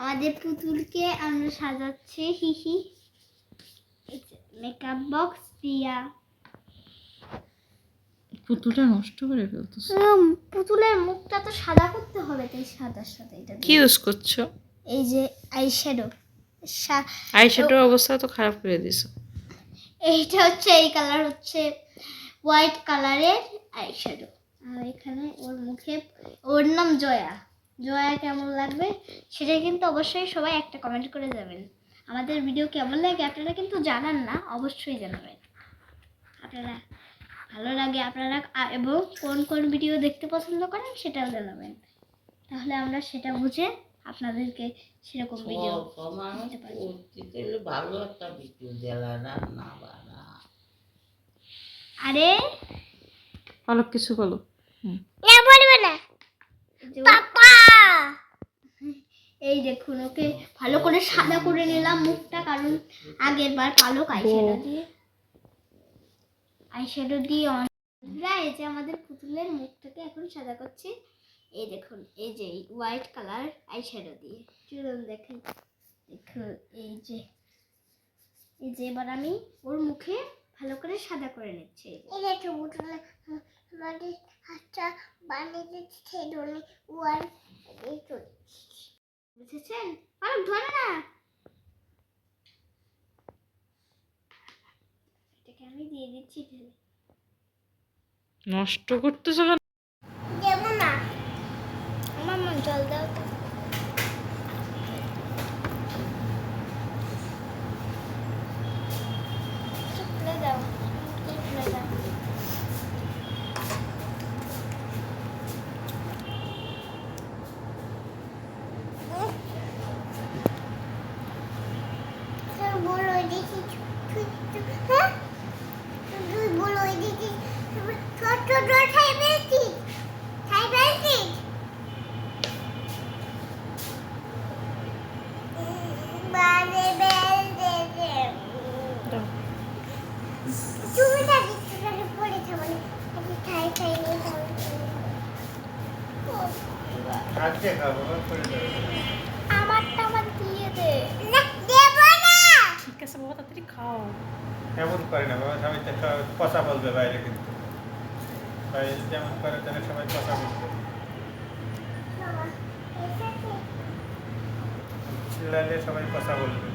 আমাদের পুতুলকে আমরা সাজাচ্ছি হিহি makeup box দিয়া। পুতুলটা নষ্ট করে ফেলতেছ। পুতুলের মুখটা তো সাদা করতে হবে, তাই সাদার সাথে এটা কি ইউজ করছো? এই যে আইশ্যাডো। আইশ্যাডোর অবস্থা তো খারাপ করে দিছো। এইটা হচ্ছে, এই কালার হচ্ছে হোয়াইট কালারের আইশ্যাডো। আর এখানে ওর মুখে, ওর নাম জয়া। জয়া কেমন লাগবে সেটা কিন্তু অবশ্যই সবাই একটা কমেন্ট করে যাবেন। আমাদের ভিডিও কেমন লাগে আপনারা কিন্তু জানান না, অবশ্যই জানাবেন আপনারা। ভালো লাগে আপনারা, এবং কোন কোন ভিডিও দেখতে পছন্দ করেন সেটাও জানাবেন, তাহলে আমরা সেটা বুঝে আপনাদেরকে সেরকম ভিডিও দিতে পারি। ভালো একটা ভিডিও দেলা রান্না বান্না। আরে অলক কিছু বলো। না বলবে না পাপা। এই দেখুন, ওকে ভালো করে সাদা করে নিলাম মুখটা, কারণ আগের বার পালক আইশ্যাডো দিয়ে এই যে আমাদের পুতুলের মুখটাকে এখন সাদা করছি। এই দেখুন, এই যে হোয়াইট কালার আইশ্যাডো দিয়ে চলুন দেখেন। দেখুন এই যে এবার আমি ওর মুখে ভালো করে সাদা করে নিচ্ছি। এই যে পুতুলের আমাদের হাতটা বানিয়ে দিচ্ছে ধরে ওয়াল এই তো, বুঝেছেন? পালক ধরে না, এটাকে আমি দিয়ে দিচ্ছি ঢেলে। নষ্ট করতেছো কেন? দেব না, আমার মন জল দাও তো। খুলে দাও, খুলে দাও। বলো দেখি, হ্যাঁ তুই বলো দেখি, ছোট ছোট খাই বেশি বারে বেল দে দে তুমি দাদি তোকে পড়ে থামলে আমি খাই নিয়ে যাও। আজকে খাবো করে দেবো। আমারটা আমার দিয়ে দে। না দেব না। ঠিক আছে বাবা, তাড়াতাড়ি খাও। এমন করে না বাবা, সবাই তো কথা বলবে বাইরে, কিন্তু বাইরে যেমন করে তাহলে সবাই কথা বলবে। চিল্লালে সবাই কথা বলবে।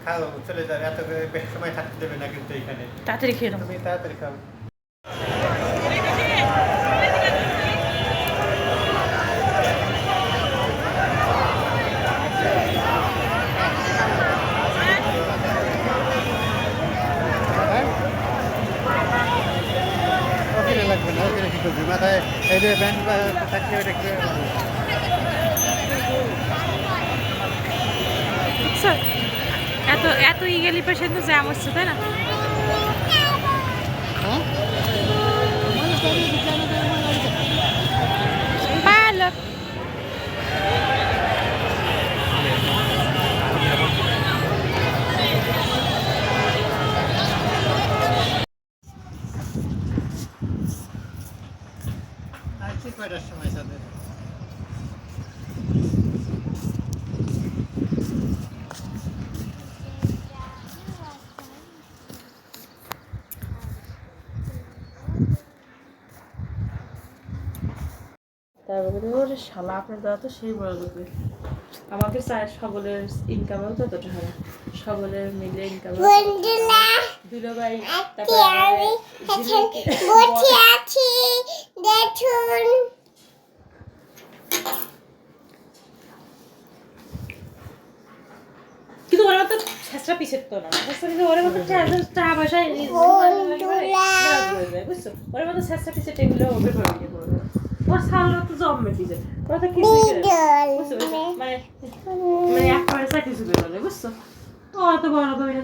খাও, চলে যাবে, এত বেশি সময় থাকতে দেবে না কিন্তু এখানে। তাড়াতাড়ি খেয়ে নাও। তুমি তাড়াতাড়ি খাও। লাগবে না, ওখানে কি করবি মাথায় এই যে ব্যান্ড থাকলে ওটা কি এত এত ইগেলি পেশেন্ট তো জ্যাম হচ্ছে, তাই না? পালক আর কি কয়টার সময় তাদের তারপরে ওর শালা আপনার দাদা তো সেই বড় লোকে আমাকে চায় সকলের ইনকামেও তো এতটা হয় না, সকলের মিলে ইনকাম দুলো ভাই। বসে আছি দেখুন। কিন্তু ওরা তো ছেঁচড়া পিছের তো না, ওরা মতো চা বসায় বুঝছো, ওরা মতো ছেঁচড়া পিছের টেবিলে ওপরে করে দিয়ে পড়বে। ওর সামনে তো জব মেটিছে, ওরা তো কিছু বুঝছো, মানে মানে এক পয়সা কিছু বেরোলে বুঝছো, ওরা তো বড় করে